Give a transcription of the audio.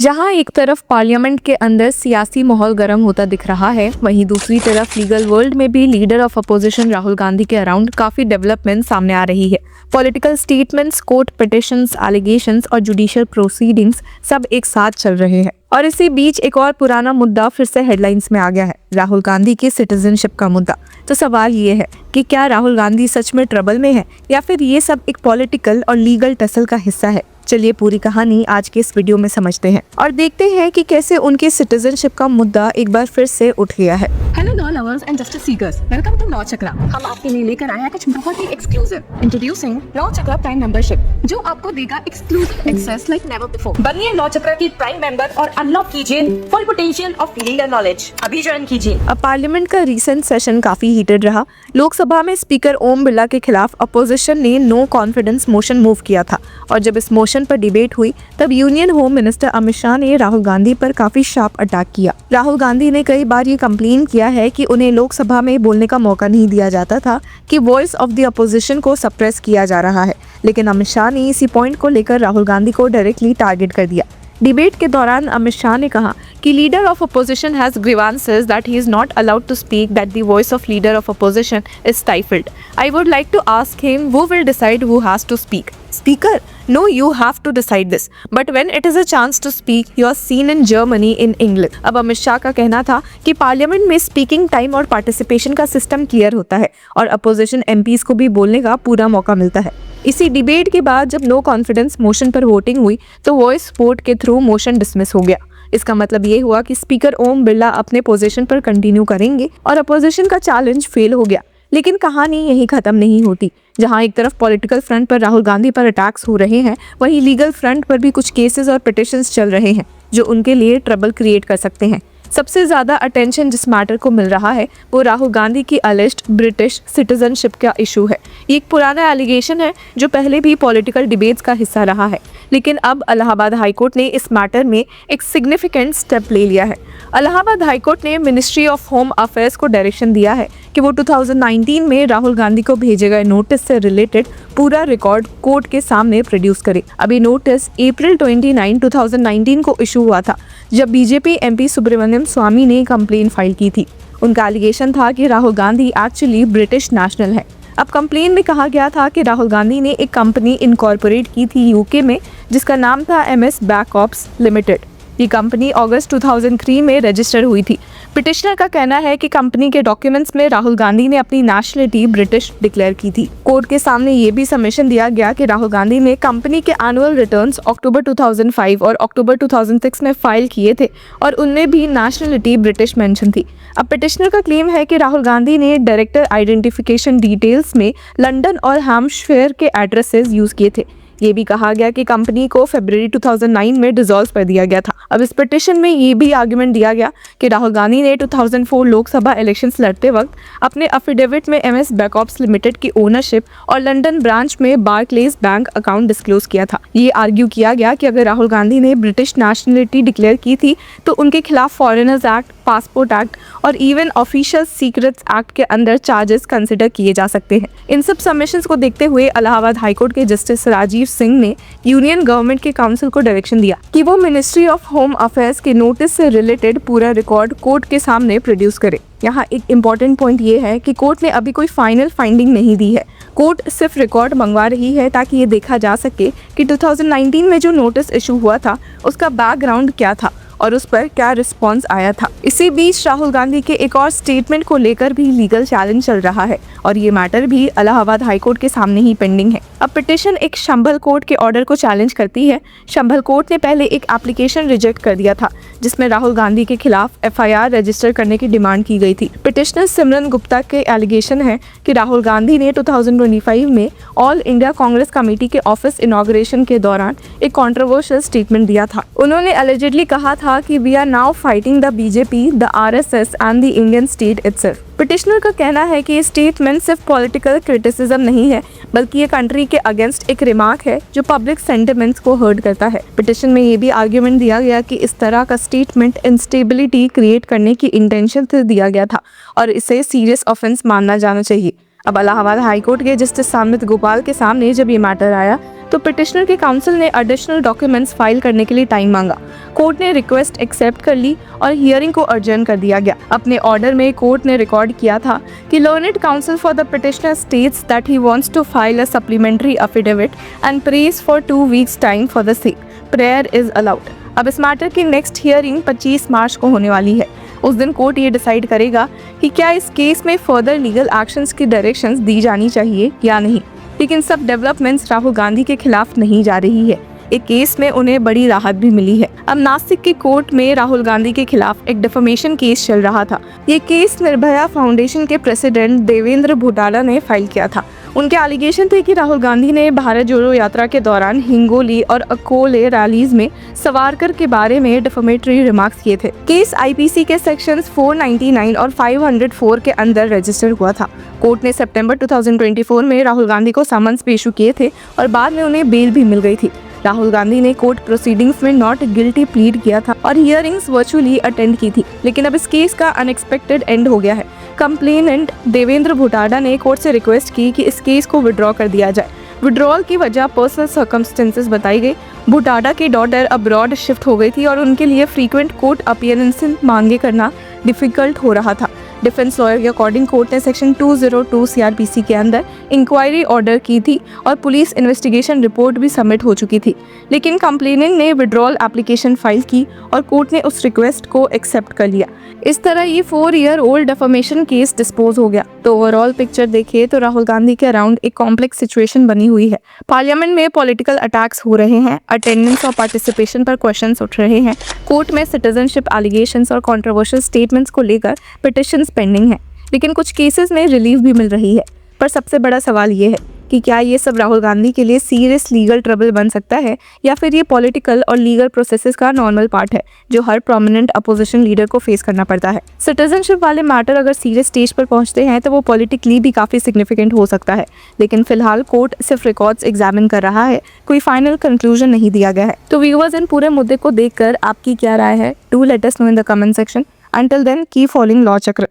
जहां एक तरफ पार्लियामेंट के अंदर सियासी माहौल गर्म होता दिख रहा है, वहीं दूसरी तरफ लीगल वर्ल्ड में भी leader of opposition Rahul Gandhi के अराउंड काफी डेवलपमेंट सामने आ रही है। Political statements, court petitions, allegations और जुडिशियल प्रोसीडिंग्स सब एक साथ चल रहे हैं। और इसी बीच एक और पुराना मुद्दा फिर से हेडलाइंस में आ गया है, राहुल गांधी की सिटीजनशिप का मुद्दा। तो सवाल ये है कि क्या राहुल गांधी सच में ट्रबल में है या फिर ये सब एक पॉलिटिकल और लीगल टसल का हिस्सा है। चलिए पूरी कहानी आज के इस वीडियो में समझते हैं और देखते हैं कि कैसे उनके सिटीजनशिप का मुद्दा एक बार फिर से उठ गया है। Hello law lovers and justice seekers, welcome to law Chakra. हम आपके लिए लेकर आए हैं कुछ बहुत ही exclusive. Introducing law Chakra prime membership, जो आपको देगा exclusive access like never before. बनिए लॉ चक्रा की प्राइम मेंबर और अनलॉक कीजिए full potential of legal knowledge. अभी ज्वाइन कीजिए। अब पार्लियामेंट का रीसेंट सेशन काफी हीटेड रहा। लोकसभा में स्पीकर ओम बिरला के खिलाफ अपोजिशन ने नो कॉन्फिडेंस मोशन मूव किया था और जब इस मोशन पर डिबेट हुई तब union home minister Amit Shah ने राहुल गांधी पर काफी शार्प अटैक किया। राहुल गांधी ने कई बार ये कंप्लेन किया है कि उन्हें लोकसभा में बोलने का मौका नहीं दिया जाता था, कि वॉइस ऑफ द अपोजिशन को सप्रेस किया जा रहा है। लेकिन अमित शाह ने इसी पॉइंट को लेकर राहुल गांधी को डायरेक्टली टारगेट कर दिया। डिबेट के दौरान अमित शाह ने कहा कि leader of opposition has grievances that he is not allowed to speak, that the voice of leader of opposition is stifled. I would like to ask him who will decide who has to speak. Speaker, no, you have to decide this. But when it is a chance to speak, you are seen in Germany in England. अब अमित शाह का कहना था कि parliament में speaking time और participation का system clear होता है और अपोजिशन एमपीज को भी बोलने का पूरा मौका मिलता है। इसी डिबेट के बाद जब नो कॉन्फिडेंस मोशन पर वोटिंग हुई तो वॉइस वोट के थ्रू मोशन डिसमिस हो गया। इसका मतलब ये हुआ कि स्पीकर ओम बिरला अपने पोजीशन पर कंटिन्यू करेंगे और अपोजिशन का चैलेंज फेल हो गया। लेकिन कहानी यही खत्म नहीं होती। जहां एक तरफ पॉलिटिकल फ्रंट पर राहुल गांधी पर अटैक्स हो रहे हैं, वहीं लीगल फ्रंट पर भी कुछ केसेस और पिटिशंस चल रहे हैं जो उनके लिए ट्रबल क्रिएट कर सकते हैं। सबसे ज्यादा अटेंशन जिस मैटर को मिल रहा है वो राहुल गांधी की अलिस्ड ब्रिटिश सिटीजनशिप का इशू है। ये एक पुराना एलिगेशन है जो पहले भी पॉलिटिकल डिबेट्स का हिस्सा रहा है, लेकिन अब इलाहाबाद हाईकोर्ट ने इस मैटर में एक सिग्निफिकेंट स्टेप ले लिया है। इलाहाबाद हाईकोर्ट ने मिनिस्ट्री ऑफ होम अफेयर्स को डायरेक्शन दिया है कि वो 2019 में राहुल गांधी को भेजे गए नोटिस से रिलेटेड पूरा रिकॉर्ड कोर्ट के सामने प्रोड्यूस करे। अभी नोटिस अप्रैल 29, 2019 को इशू हुआ था, जब बीजेपी एमपी सुब्रमण्यम स्वामी ने कंप्लेन फाइल की थी। उनका एलिगेशन था कि Rahul Gandhi actually British national है। अब कंप्लेन में कहा गया था कि राहुल गांधी ने एक कंपनी इनकॉर्पोरेट की थी यूके में, जिसका नाम था MS बैकऑप्स लिमिटेड। ये कंपनी अगस्त 2003 में रजिस्टर हुई थी। पिटिशनर का कहना है कि कंपनी के डॉक्यूमेंट्स में राहुल गांधी ने अपनी नेशनलिटी ब्रिटिश डिक्लेयर की थी। कोर्ट के सामने ये भी सबमिशन दिया गया कि राहुल गांधी ने कंपनी के एनुअल रिटर्न्स अक्टूबर 2005 और अक्टूबर 2006 में फाइल किए थे और उनमें भी नेशनलिटी ब्रिटिश मेंशन थी। अब पिटिशनर का क्लेम है कि राहुल गांधी ने डायरेक्टर आइडेंटिफिकेशन डिटेल्स में लंदन और हैम्पशायर के एड्रेसेस यूज किए थे। ये भी कहा गया कि कंपनी को फरवरी 2009 में डिसॉल्व कर दिया गया था। अब इस पिटिशन में ये भी आर्गुमेंट दिया गया कि राहुल गांधी ने 2004 लोकसभा इलेक्शंस लड़ते वक्त अपने अफिडेविट में MS बैकऑप्स लिमिटेड की ओनरशिप और लंदन ब्रांच में बार्कलेज बैंक अकाउंट डिस्क्लोज किया था। ये आर्ग्यू किया गया कि अगर राहुल गांधी ने ब्रिटिश नेशनलिटी डिक्लेयर की थी तो उनके खिलाफ फॉरेनर्स एक्ट, पासपोर्ट एक्ट और इवन ऑफिशियल सीक्रेट्स एक्ट के अंदर चार्जेस कंसिडर किए जा सकते हैं। इन सब सबमिशंस को देखते हुए इलाहाबाद हाईकोर्ट के जस्टिस राजीव सिंह ने यूनियन गवर्नमेंट के काउंसिल को डायरेक्शन दिया कि वो मिनिस्ट्री ऑफ होम अफेयर्स के नोटिस से रिलेटेड पूरा रिकॉर्ड कोर्ट के सामने प्रोड्यूस करे। यहाँ एक इम्पॉर्टेंट पॉइंट ये है कि कोर्ट ने अभी कोई फाइनल फाइंडिंग नहीं दी है। कोर्ट सिर्फ रिकॉर्ड मंगवा रही है ताकि ये देखा जा सके कि 2019 में जो नोटिस इशू हुआ था उसका बैकग्राउंड क्या था और उस पर क्या रिस्पॉन्स आया था। इसी बीच राहुल गांधी के एक और स्टेटमेंट को लेकर भी लीगल चैलेंज चल रहा है और ये मैटर भी इलाहाबाद हाईकोर्ट के सामने ही पेंडिंग है। अब पिटिशन एक संभल कोर्ट के ऑर्डर को चैलेंज करती है। संभल कोर्ट ने पहले एक एप्लीकेशन रिजेक्ट कर दिया था जिसमें राहुल गांधी के खिलाफ FIR रजिस्टर करने की डिमांड की गई थी। पिटिशनर सिमरन गुप्ता के एलिगेशन है कि राहुल गांधी ने 2025 में ऑल इंडिया कांग्रेस कमेटी के ऑफिस इनॉग्रेशन के दौरान एक कंट्रोवर्शियल स्टेटमेंट दिया था। उन्होंने एलिजिडली कहा था कि we are now fighting the BJP, the RSS and the Indian state itself. Petitioner का कहना है कि ये स्टेटमेंट सिर्फ पॉलिटिकल क्रिटिसिज्म नहीं है, बल्कि ये कंट्री के अगेंस्ट एक रिमार्क है जो पब्लिक सेंटिमेंट्स को हर्ट करता है। पिटिशन में ये भी आर्ग्यूमेंट दिया गया कि इस तरह का स्टेटमेंट इंस्टेबिलिटी क्रिएट करने की इंटेंशन से दिया गया था और इसे सीरियस ऑफेंस मानना जाना चाहिए। अब इलाहाबाद हाईकोर्ट के जस्टिस सामित गोपाल के सामने जब ये मैटर आया तो पिटिशनर के काउंसिल ने एडिशनल डॉक्यूमेंट्स फाइल करने के लिए टाइम मांगा। कोर्ट ने रिक्वेस्ट एक्सेप्ट कर ली और हियरिंग को अर्जन कर दिया गया। अपने ऑर्डर में कोर्ट ने रिकॉर्ड किया था कि learned counsel for the petitioner states that he wants to file a supplementary affidavit and prays for 2 weeks time for the sake. Prayer is allowed. अब इस मैटर की नेक्स्ट हियरिंग 25 मार्च को होने वाली है। उस दिन कोर्ट ये डिसाइड करेगा कि क्या इस केस में फर्दर लीगल एक्शंस की डायरेक्शंस दी जानी चाहिए या नहीं। लेकिन सब डेवलपमेंट्स राहुल गांधी के खिलाफ नहीं जा रही है। एक केस में उन्हें बड़ी राहत भी मिली है। अब नासिक के कोर्ट में राहुल गांधी के खिलाफ एक डिफेमेशन केस चल रहा था। ये केस निर्भया फाउंडेशन के प्रेसिडेंट देवेंद्र भोटाला ने फाइल किया था। उनके एलिगेशन थे कि राहुल गांधी ने भारत जोड़ो यात्रा के दौरान हिंगोली और अकोले रैलीज में सवारकर के बारे में डिफेमेटरी रिमार्क्स किए थे। केस आईपीसी के सेक्शंस 499 और 504 के अंदर रजिस्टर हुआ था। कोर्ट ने सितंबर 2024 में राहुल गांधी को समन्स भी इशू किए थे और बाद में उन्हें बेल भी मिल गई थी। राहुल गांधी ने कोर्ट प्रोसीडिंग्स में नॉट गिल्टी प्लीड किया था और हियरिंग्स वर्चुअली अटेंड की थी। लेकिन अब इस केस का अनएक्सपेक्टेड एंड हो गया है। कंप्लेनेंट देवेंद्र भोटाला ने कोर्ट से रिक्वेस्ट की कि इस केस को विड्रॉ कर दिया जाए। विड्रॉल की वजह पर्सनल सर्कमस्टेंसेस बताई गई। भोटाला की डॉटर अब्रॉड शिफ्ट हो गई थी और उनके लिए फ्रीक्वेंट कोर्ट अपीयरेंसेस मांगे करना डिफिकल्ट हो रहा था। डिफेंस लॉयर के अकॉर्डिंग कोर्ट ने सेक्शन 202 सीआरपीसी के अंदर इंक्वायरी ऑर्डर की थी और पुलिस इन्वेस्टिगेशन रिपोर्ट भी सबमिट हो चुकी थी। लेकिन कंप्लेनेंट ने विड्रॉल एप्लीकेशन फाइल की और कोर्ट ने उस रिक्वेस्ट को एक्सेप्ट कर लिया। इस तरह ये 4 year old defamation case dispose हो गया। तो ओवरऑल पिक्चर देखिए तो राहुल गांधी के अराउंड एक कॉम्प्लेक्स सिचुएशन बनी हुई है। पार्लियामेंट में पॉलिटिकल अटैक्स हो रहे हैं, अटेंडेंस और पार्टिसिपेशन पर क्वेश्चंस उठ रहे हैं, कोर्ट में सिटीजनशिप एलिगेशंस और कंट्रोवर्शियल स्टेटमेंट्स को लेकर पिटिशंस पेंडिंग है, लेकिन कुछ केसेस में रिलीफ भी मिल रही है। पर सबसे बड़ा सवाल ये है कि क्या ये सब राहुल गांधी के लिए सीरियस लीगल ट्रबल बन सकता है या फिर ये पॉलिटिकल और लीगल प्रोसेसेस का नॉर्मल पार्ट है जो हर प्रोमिनेंट अपोजिशन लीडर को फेस करना पड़ता है। सिटीजनशिप वाले मैटर अगर सीरियस स्टेज पर पहुंचते हैं तो वो पॉलिटिकली भी काफ़ी सिग्निफिकेंट हो सकता है, लेकिन फिलहाल कोर्ट सिर्फ रिकॉर्ड्स एग्जामिन कर रहा है, कोई फाइनल कंक्लूजन नहीं दिया गया है। तो व्यूअर्स, इन पूरे मुद्दे को देखकर आपकी क्या राय है? Do let us know in the comment section. Until then, keep following Law Chakra.